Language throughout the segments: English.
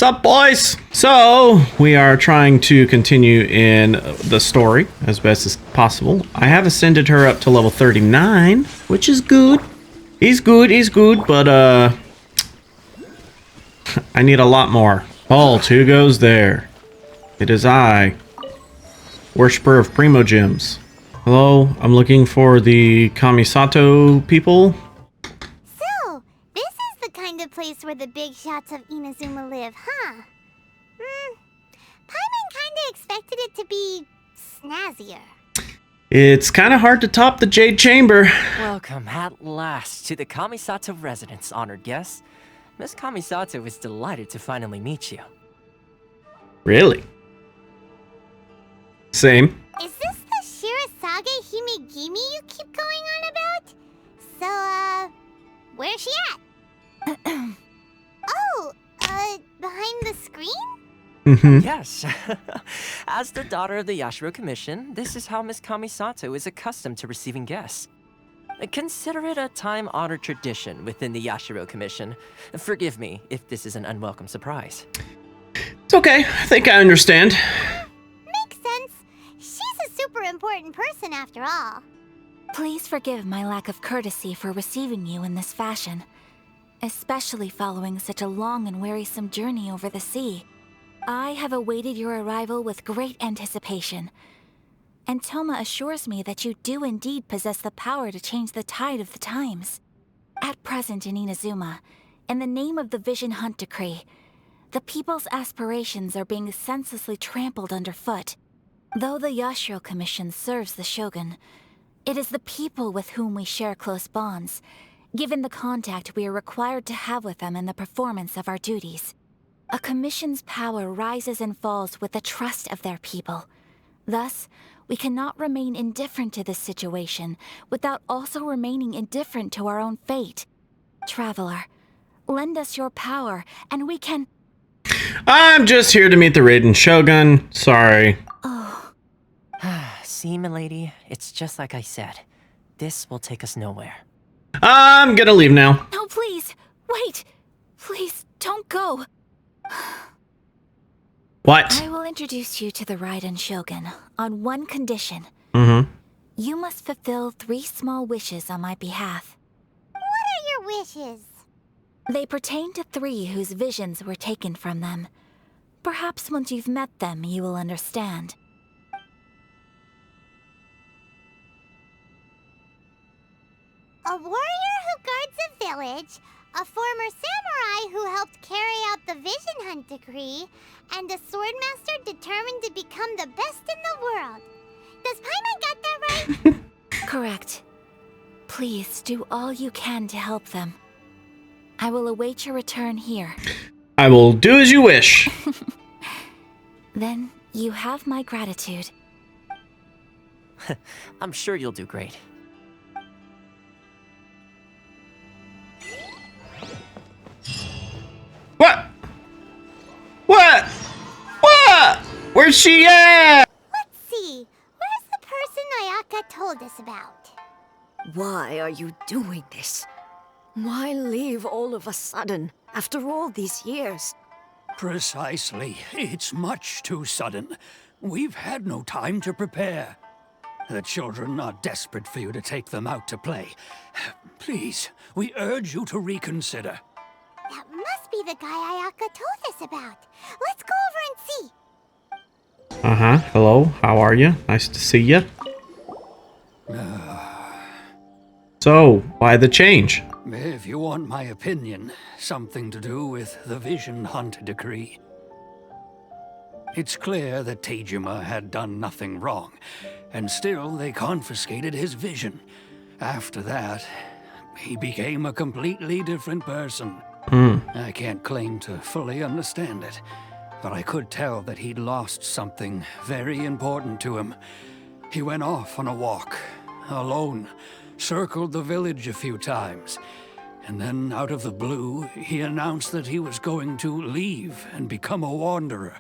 up, boys? So, we are trying to continue in the story as best as possible. I have ascended her up to level 39, which is good. He's good, but, I need a lot more. Halt, who goes there? It is I, worshipper of Primo Gems. Hello, I'm looking for the Kamisato people. So, this is the kind of place where the big shots of Inazuma live, huh? Paimon kinda expected it to be snazzier. It's kind of hard to top the Jade Chamber. Welcome at last to the Kamisato residence, honored guests. Miss Kamisato is delighted to finally meet you. Really? Same. Is this the Shirasage Himegimi you keep going on about? So, where's she at? Oh, behind the screen? Mm-hmm. Yes. As the daughter of the Yashiro Commission, this is how Miss Kamisato is accustomed to receiving guests. Consider it a time-honored tradition within the Yashiro Commission. Forgive me if this is an unwelcome surprise. It's okay. I think I understand. Makes sense. She's a super important person after all. Please forgive my lack of courtesy for receiving you in this fashion, especially following such a long and wearisome journey over the sea. I have awaited your arrival with great anticipation, and Toma assures me that you do indeed possess the power to change the tide of the times. At present in Inazuma, in the name of the Vision Hunt Decree, the people's aspirations are being senselessly trampled underfoot. Though the Yashiro Commission serves the Shogun, it is the people with whom we share close bonds, given the contact we are required to have with them in the performance of our duties. A commission's power rises and falls with the trust of their people. Thus, we cannot remain indifferent to this situation without also remaining indifferent to our own fate. Traveler, lend us your power, and we can... I'm just here to meet the Raiden Shogun. Sorry. Oh. See, milady, it's just like I said. This will take us nowhere. I'm gonna leave now. No, please! Wait! Please, don't go! What? I will introduce you to the Raiden Shogun on one condition. Mm-hmm. You must fulfill 3 small wishes on my behalf. What are your wishes? They pertain to 3 whose visions were taken from them. Perhaps once you've met them, you will understand. A warrior who guards a village, a former samurai who helped carry out the Vision Hunt Decree, and a swordmaster determined to become the best in the world. Does Paimon got that right? Correct. Please do all you can to help them. I will await your return here. I will do as you wish. Then you have my gratitude. I'm sure you'll do great. What? What? What? Where's she at? Let's see. Where's the person Ayaka told us about? Why are you doing this? Why leave all of a sudden, after all these years? Precisely. It's much too sudden. We've had no time to prepare. The children are desperate for you to take them out to play. Please, we urge you to reconsider. That must be the guy Ayaka told us about. Let's go over and see. Uh-huh. Hello. How are you? Nice to see you. So, why the change? If you want my opinion, something to do with the Vision Hunt Decree. It's clear that Tejima had done nothing wrong, and still they confiscated his vision. After that, he became a completely different person. I can't claim to fully understand it, but I could tell that he'd lost something very important to him. He went off on a walk, alone, circled the village a few times, and then out of the blue, he announced that he was going to leave and become a wanderer.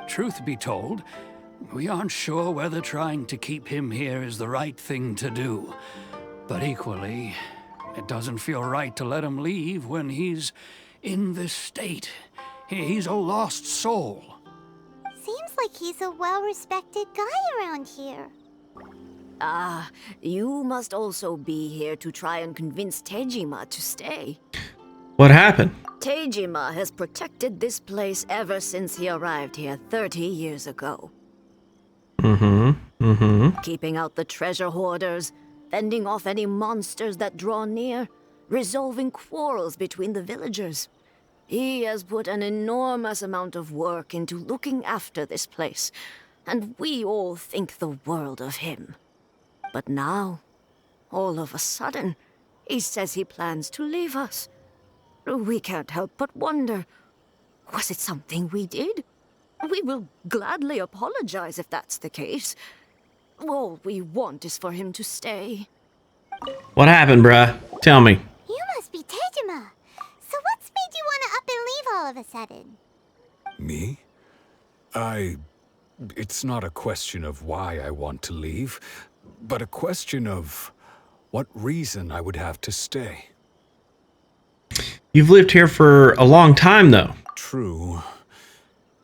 Truth be told, we aren't sure whether trying to keep him here is the right thing to do, but equally, it doesn't feel right to let him leave when he's in this state. He's a lost soul. Seems like he's a well-respected guy around here. Ah, you must also be here to try and convince Tejima to stay. What happened? Tejima has protected this place ever since he arrived here 30 years ago. Keeping out the treasure hoarders, fending off any monsters that draw near, resolving quarrels between the villagers. He has put an enormous amount of work into looking after this place, and we all think the world of him. But now, all of a sudden, he says he plans to leave us. We can't help but wonder, was it something we did? We will gladly apologize if that's the case. All we want is for him to stay. What happened, bruh? Tell me. You must be Tejima. So what's made you want to up and leave all of a sudden? Me? It's not a question of why I want to leave, but a question of what reason I would have to stay. You've lived here for a long time, though. True,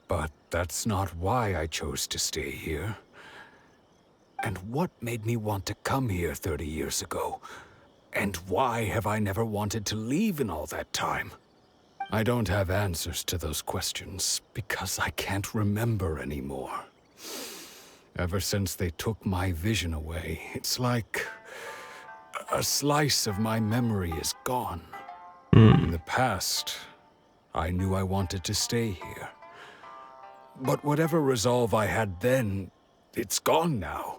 but that's not why I chose to stay here. And what made me want to come here 30 years ago? And why have I never wanted to leave in all that time? I don't have answers to those questions because I can't remember anymore. Ever since they took my vision away, it's like a slice of my memory is gone. In the past, I knew I wanted to stay here. But whatever resolve I had then, it's gone now.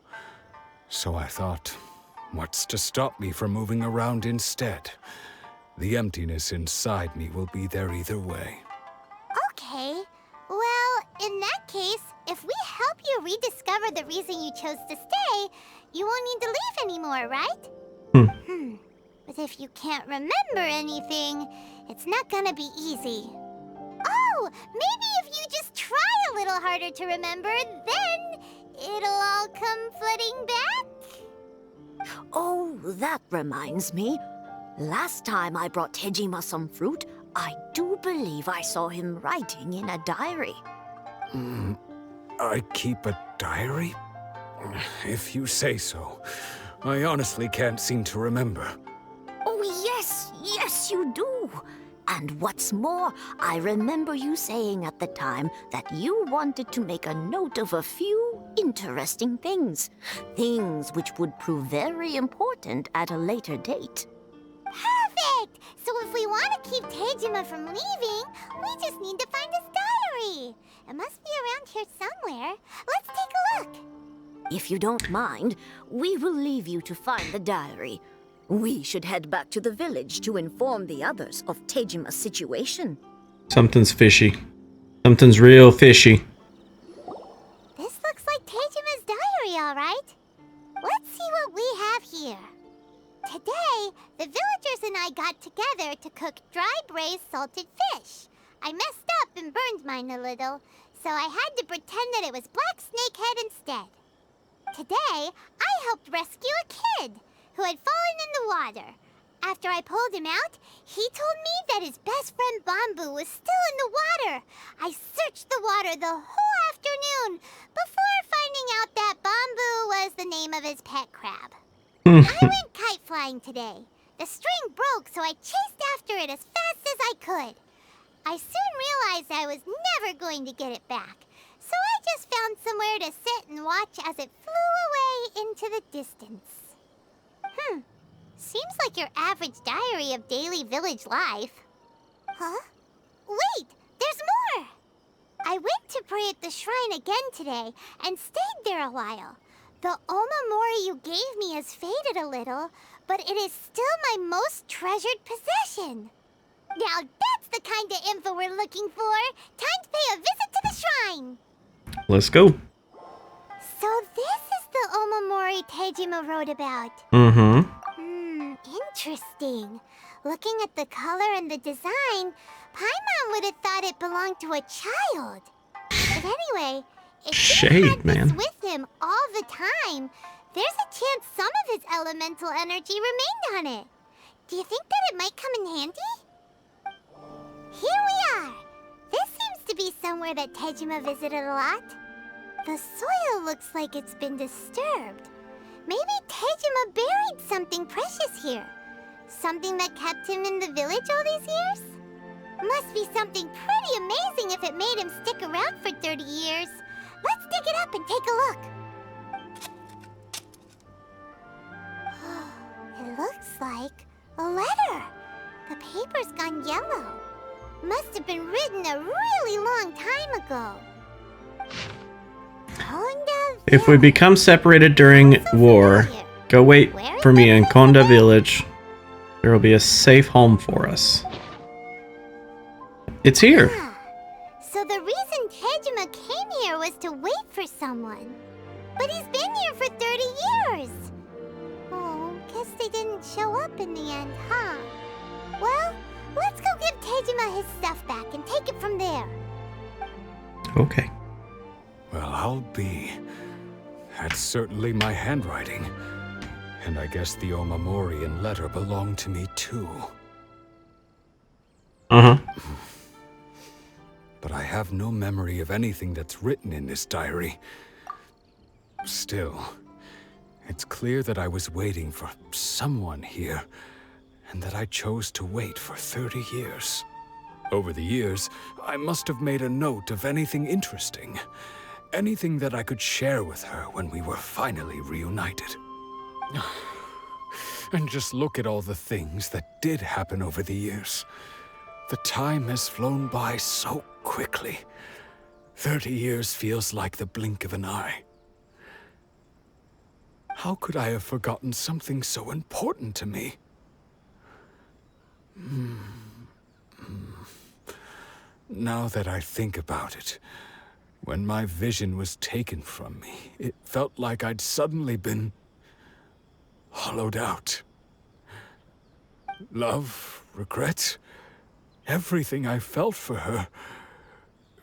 So I thought, what's to stop me from moving around instead? The emptiness inside me will be there either way. Okay. Well, in that case, if we help you rediscover the reason you chose to stay, you won't need to leave anymore, right? But if you can't remember anything, it's not gonna be easy. Oh, maybe if you just try a little harder to remember, then it'll all come flooding back? Oh, that reminds me. Last time I brought Tejima some fruit, I do believe I saw him writing in a diary. I keep a diary? If you say so. I honestly can't seem to remember. Oh, yes, you do. And what's more, I remember you saying at the time that you wanted to make a note of a few interesting things. Things which would prove very important at a later date. Perfect! So if we want to keep Tejima from leaving, we just need to find his diary. It must be around here somewhere. Let's take a look. If you don't mind, we will leave you to find the diary. We should head back to the village to inform the others of Tejima's situation. Something's fishy. Something's real fishy. This looks like Tejima's diary, all right. Let's see what we have here. Today, the villagers and I got together to cook dry braised salted fish. I messed up and burned mine a little, so I had to pretend that it was black snakehead instead. Today, I helped rescue a kid who had fallen in the water. After I pulled him out, he told me that his best friend Bamboo was still in the water. I searched the water the whole afternoon before finding out that Bamboo was the name of his pet crab. I went kite flying today. The string broke, so I chased after it as fast as I could. I soon realized I was never going to get it back, so I just found somewhere to sit and watch as it flew away into the distance. Seems like your average diary of daily village life. Huh? Wait, there's more! I went to pray at the shrine again today and stayed there a while. The Omamori you gave me has faded a little, but it is still my most treasured possession. Now that's the kind of info we're looking for. Time to pay a visit to the shrine. Let's go. So this is the Omamori Tejima wrote about. Interesting. Looking at the color and the design, Paimon would have thought it belonged to a child. But anyway, if he had this with him all the time, there's a chance some of his elemental energy remained on it. Do you think that it might come in handy? Here we are. This somewhere that Tejima visited a lot? The soil looks like it's been disturbed. Maybe Tejima buried something precious here. Something that kept him in the village all these years? Must be something pretty amazing if it made him stick around for 30 years. Let's dig it up and take a look. It looks like a letter. The paper's gone yellow. Must have been written a really long time ago. If we become separated during war, go wait for me in Konda village. There will be a safe home for us. It's here. So the reason Tejima came here was to wait for someone. But he's been here for 30 years. Oh, guess they didn't show up in the end, huh? Well, let's go give Tejima his stuff back and take it from there. Okay. Well, I'll be. That's certainly my handwriting. And I guess the Omamorian letter belonged to me too. Uh-huh. But I have no memory of anything that's written in this diary. Still, it's clear that I was waiting for someone here, and that I chose to wait for 30 years. Over the years, I must have made a note of anything interesting. Anything that I could share with her when we were finally reunited. And just look at all the things that did happen over the years. The time has flown by so quickly. 30 years feels like the blink of an eye. How could I have forgotten something so important to me? Now that I think about it, when my vision was taken from me, it felt like I'd suddenly been hollowed out. Love, regret, everything I felt for her,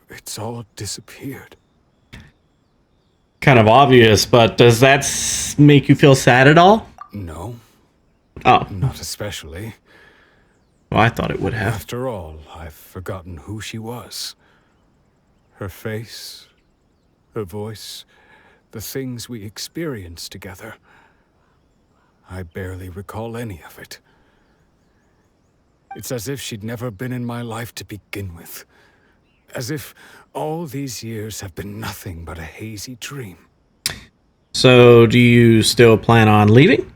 it's all disappeared. Kind of obvious, but does that make you feel sad at all? No, Oh, not especially. well, I thought it would have. After all, I've forgotten who she was. Her face, her voice, the things we experienced together. I barely recall any of it. It's as if she'd never been in my life to begin with. As if all these years have been nothing but a hazy dream. So, do you still plan on leaving?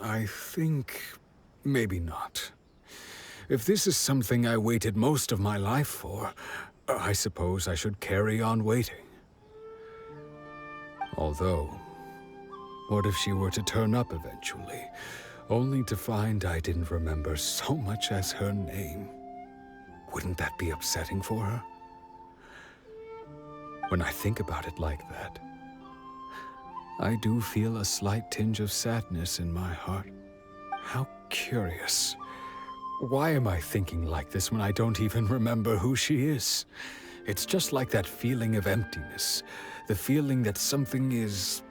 I think maybe not. If this is something I waited most of my life for, I suppose I should carry on waiting. Although, what if she were to turn up eventually, only to find I didn't remember so much as her name? Wouldn't that be upsetting for her? When I think about it like that, I do feel a slight tinge of sadness in my heart. How curious. Why am I thinking like this when I don't even remember who she is? It's just like that feeling of emptiness, the feeling that something is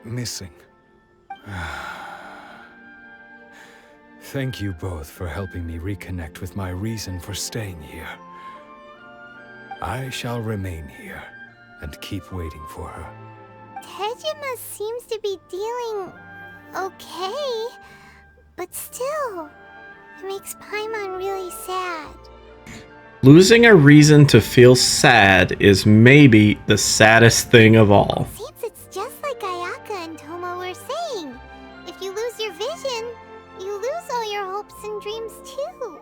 missing. Thank you both for helping me reconnect with my reason for staying here. I shall remain here and keep waiting for her. Tejima seems to be dealing okay, but still, it makes Paimon really sad. Losing a reason to feel sad is maybe the saddest thing of all. Seems it's just like Ayaka and Tomo were saying. If you lose your vision, you lose all your hopes and dreams too.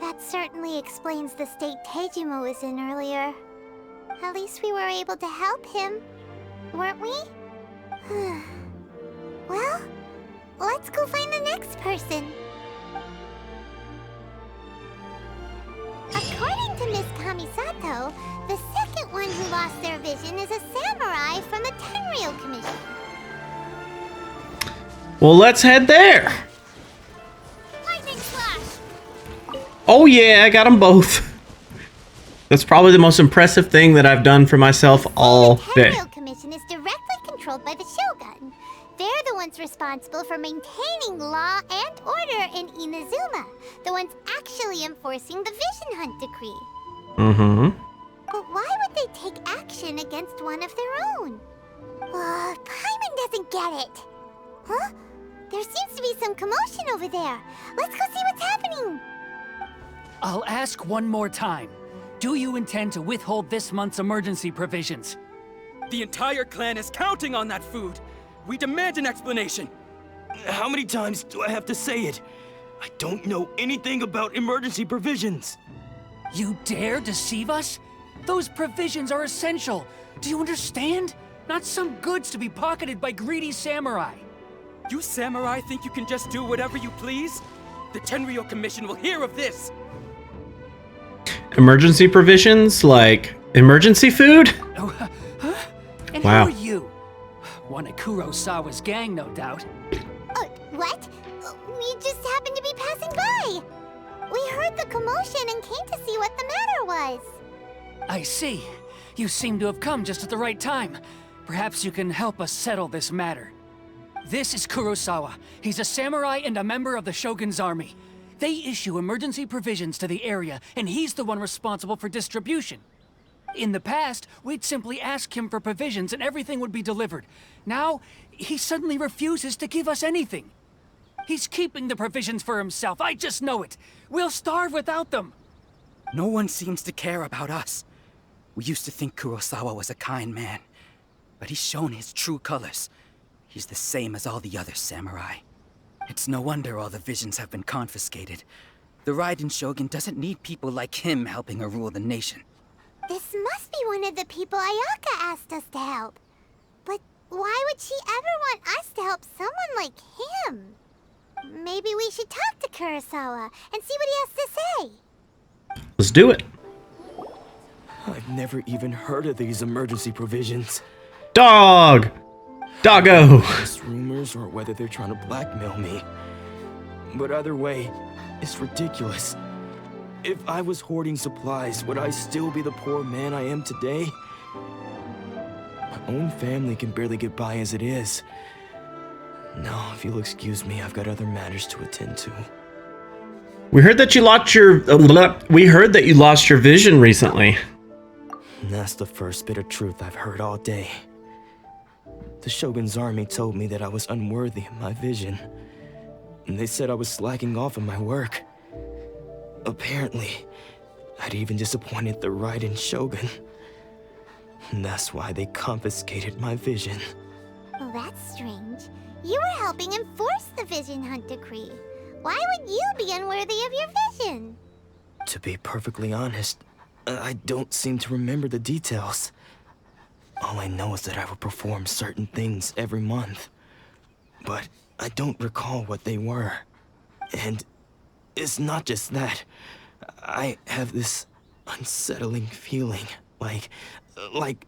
That certainly explains the state Tejima was in earlier. At least we were able to help him, weren't we? Well, let's go find the next person. According to Miss Kamisato, the second one who lost their vision is a samurai from the Tenryou Commission. Well, let's head there. Lightning Slash! Oh yeah, I got them both. That's probably the most impressive thing that I've done for myself all day. The Tenryou Commission is directly controlled by the Shogun. They're the ones responsible for maintaining law and order in Inazuma. The ones actually enforcing the Vision Hunt decree. Mm-hmm. one of their own. Paimon doesn't get it. Huh? There seems to be some commotion over there. Let's go see what's happening. I'll ask one more time. Do you intend to withhold this month's emergency provisions? The entire clan is counting on that food. We demand an explanation. How many times do I have to say it? I don't know anything about emergency provisions. You dare deceive us? Those provisions are essential. Do you understand? Not some goods to be pocketed by greedy samurai. You samurai think you can just do whatever you please? The Tenryou Commission will hear of this. Emergency provisions? Like emergency food? Oh, huh? And Wow. who are you? One of Kurosawa's gang, no doubt. What? We just happened to be passing by. We heard the commotion and came to see what the matter was. I see. You seem to have come just at the right time. Perhaps you can help us settle this matter. This is Kurosawa. He's a samurai and a member of the Shogun's army. They issue emergency provisions to the area, and he's the one responsible for distribution. In the past, we'd simply ask him for provisions and everything would be delivered. Now, he suddenly refuses to give us anything. He's keeping the provisions for himself, I just know it. We'll starve without them. No one seems to care about us. We used to think Kurosawa was a kind man, but he's shown his true colors. He's the same as all the other samurai. It's no wonder all the visions have been confiscated. The Raiden Shogun doesn't need people like him helping her rule the nation. This must be one of the people Ayaka asked us to help. But why would she ever want us to help someone like him? Maybe we should talk to Kurosawa and see what he has to say. Let's do it. I've never even heard of these emergency provisions. Dog! Doggo! It's rumors or whether they're trying to blackmail me. But either way, it's ridiculous. If I was hoarding supplies, would I still be the poor man I am today? My own family can barely get by as it is. No, if you'll excuse me, I've got other matters to attend to. We heard that you lost your vision recently. And that's the first bit of truth I've heard all day. The Shogun's army told me that I was unworthy of my vision. And they said I was slacking off in my work. Apparently, I'd even disappointed the Raiden Shogun. And that's why they confiscated my vision. Well, that's strange. You were helping enforce the Vision Hunt Decree. Why would you be unworthy of your vision? To be perfectly honest, I don't seem to remember the details. All I know is that I would perform certain things every month. But I don't recall what they were. And it's not just that. I have this unsettling feeling, like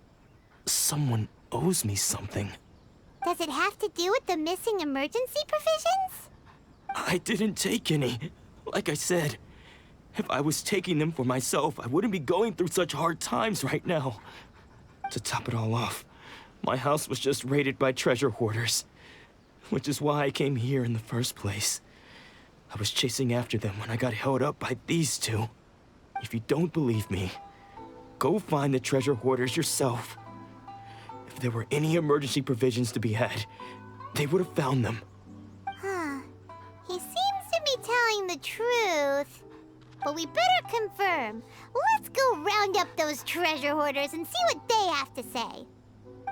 someone owes me something. Does it have to do with the missing emergency provisions? I didn't take any. Like I said, if I was taking them for myself, I wouldn't be going through such hard times right now. To top it all off, my house was just raided by treasure hoarders, which is why I came here in the first place. I was chasing after them when I got held up by these two. If you don't believe me, go find the treasure hoarders yourself. If there were any emergency provisions to be had, they would have found them. Huh. He seems to be telling the truth. But we better confirm. Let's go round up those treasure hoarders and see what they have to say.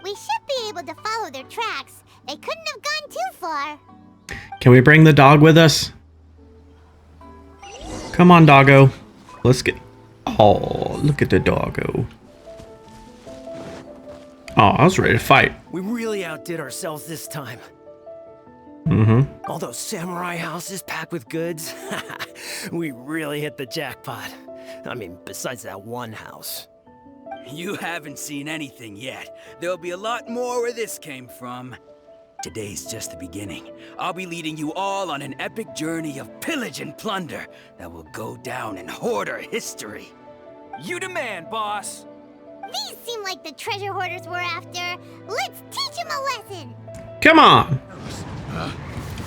We should be able to follow their tracks. They couldn't have gone too far. Can we bring the dog with us? Come on, doggo. Let's get... Oh, look at the doggo. Oh, I was ready to fight. We really outdid ourselves this time. Mm-hmm. All those samurai houses packed with goods. We really hit the jackpot. I mean, besides that one house. You haven't seen anything yet. There'll be a lot more where this came from. Today's just the beginning. I'll be leading you all on an epic journey of pillage and plunder that will go down in hoarder history. You demand, boss. These seem like the treasure hoarders we're after. Let's teach them a lesson. Come on.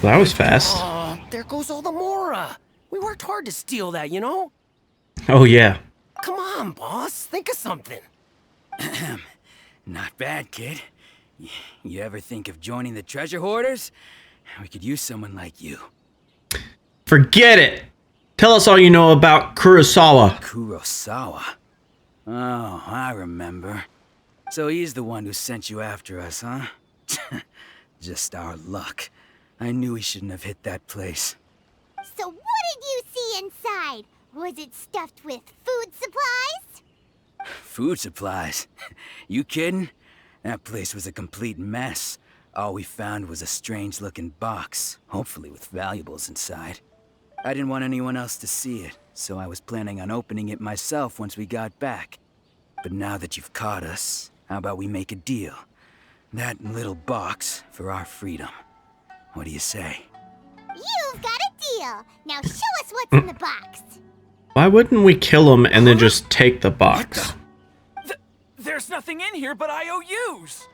That was fast. Oh, there goes all the Mora. We worked hard to steal that, you know? Oh, yeah. Come on, boss. Think of something. Not bad, kid. You ever think of joining the treasure hoarders? We could use someone like you. Forget it! Tell us all you know about Kurosawa. Kurosawa? Oh, I remember. So he's the one who sent you after us, huh? Just our luck. I knew he shouldn't have hit that place. So what did you see inside? Was it stuffed with food supplies? Food supplies? You kidding? That place was a complete mess. All we found was a strange-looking box, hopefully with valuables inside. I didn't want anyone else to see it, so I was planning on opening it myself once we got back. But now that you've caught us, how about we make a deal? That little box for our freedom. What do you say? You've got a deal. Now show us what's in the box. Why wouldn't we kill him and then just take the box? There's nothing in here but IOUs!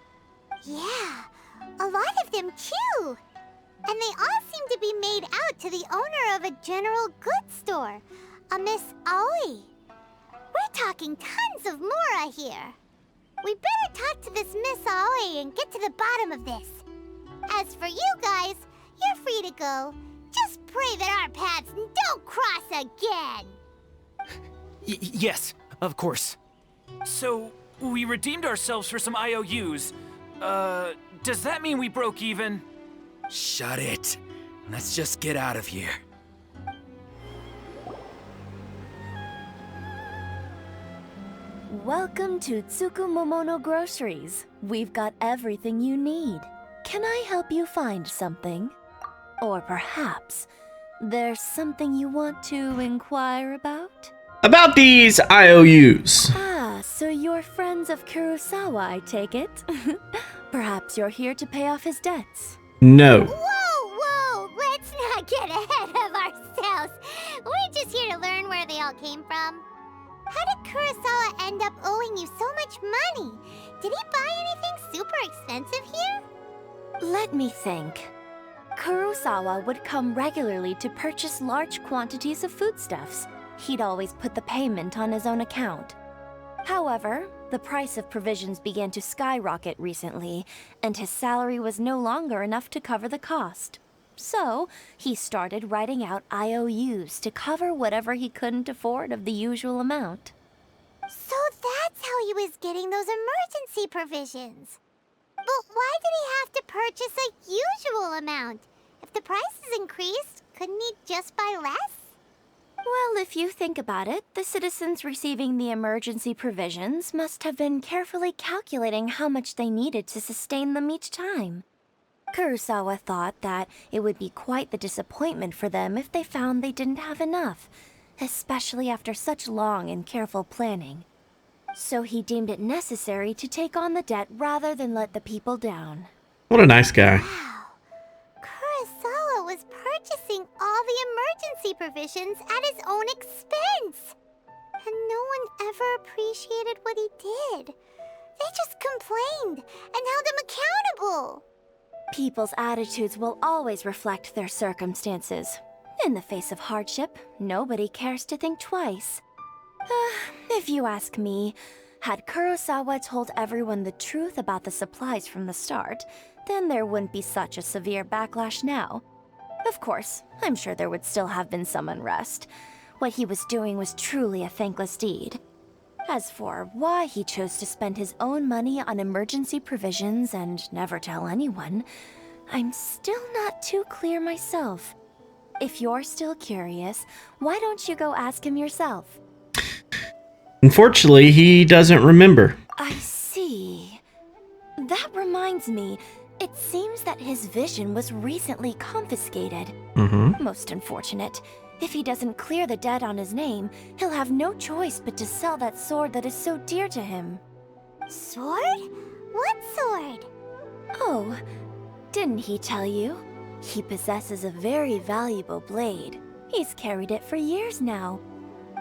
Yeah, a lot of them too. And they all seem to be made out to the owner of a general goods store, a Miss Aoi. We're talking tons of Mora here. We better talk to this Miss Aoi and get to the bottom of this. As for you guys, you're free to go. Just pray that our paths don't cross again. Yes, of course. So, we redeemed ourselves for some IOUs. Does that mean we broke even? Shut it. Let's just get out of here. Welcome to Tsukumomono Groceries. We've got everything you need. Can I help you find something? Or perhaps there's something you want to inquire about? About these IOUs. Ah, so you're friends of Kurosawa, I take it? Perhaps you're here to pay off his debts. No. Whoa, let's not get ahead of ourselves. We're just here to learn where they all came from. How did Kurosawa end up owing you so much money? Did he buy anything super expensive here? Let me think. Kurosawa would come regularly to purchase large quantities of foodstuffs. He'd always put the payment on his own account. However, the price of provisions began to skyrocket recently, and his salary was no longer enough to cover the cost. So, he started writing out IOUs to cover whatever he couldn't afford of the usual amount. So that's how he was getting those emergency provisions. But why did he have to purchase a usual amount? If the prices increased, couldn't he just buy less? Well, if you think about it, the citizens receiving the emergency provisions must have been carefully calculating how much they needed to sustain them each time. Kurosawa thought that it would be quite the disappointment for them if they found they didn't have enough, especially after such long and careful planning. So he deemed it necessary to take on the debt rather than let the people down. What a nice guy. Wow. Kurosawa was purchasing all the emergency provisions at his own expense. And no one ever appreciated what he did. They just complained and held him accountable. People's attitudes will always reflect their circumstances. In the face of hardship, nobody cares to think twice. If you ask me, had Kurosawa told everyone the truth about the supplies from the start, then there wouldn't be such a severe backlash now. Of course, I'm sure there would still have been some unrest. What he was doing was truly a thankless deed. As for why he chose to spend his own money on emergency provisions and never tell anyone, I'm still not too clear myself. If you're still curious, why don't you go ask him yourself? Unfortunately, he doesn't remember. I see. That reminds me, it seems that his vision was recently confiscated. Most unfortunate. If he doesn't clear the debt on his name, he'll have no choice but to sell that sword that is so dear to him. Sword? What sword? Oh, didn't he tell you? He possesses a very valuable blade. He's carried it for years now.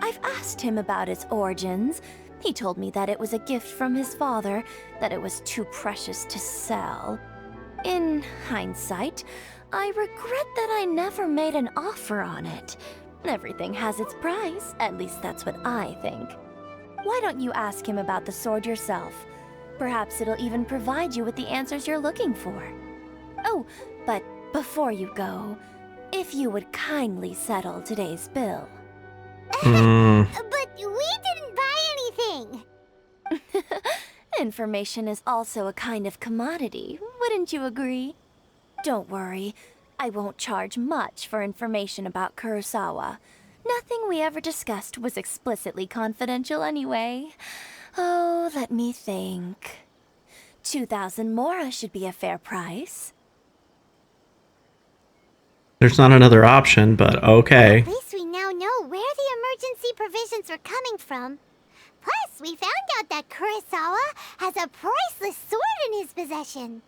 I've asked him about its origins. He told me that it was a gift from his father, that it was too precious to sell. In hindsight, I regret that I never made an offer on it. Everything has its price, at least that's what I think. Why don't you ask him about the sword yourself? Perhaps it'll even provide you with the answers you're looking for. Oh, but before you go, if you would kindly settle today's bill. But we didn't buy anything! Information is also a kind of commodity, wouldn't you agree? Don't worry, I won't charge much for information about Kurosawa. Nothing we ever discussed was explicitly confidential anyway. Oh, let me think. 2,000 mora should be a fair price. There's not another option, but okay. At least we now know where the emergency provisions are coming from. Plus, we found out that Kurosawa has a priceless sword in his possession.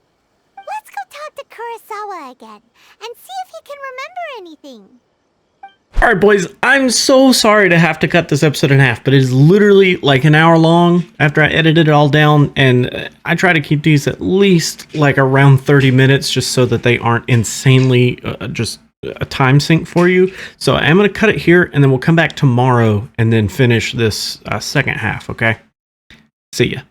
Let's go talk to Kurosawa again and see if he can remember anything. All right, boys, I'm so sorry to have to cut this episode in half, but it is literally like an hour long after I edited it all down, and I try to keep these at least like around 30 minutes just so that they aren't insanely just a time sink for you. So I'm going to cut it here, and then we'll come back tomorrow and then finish this second half, okay? See ya.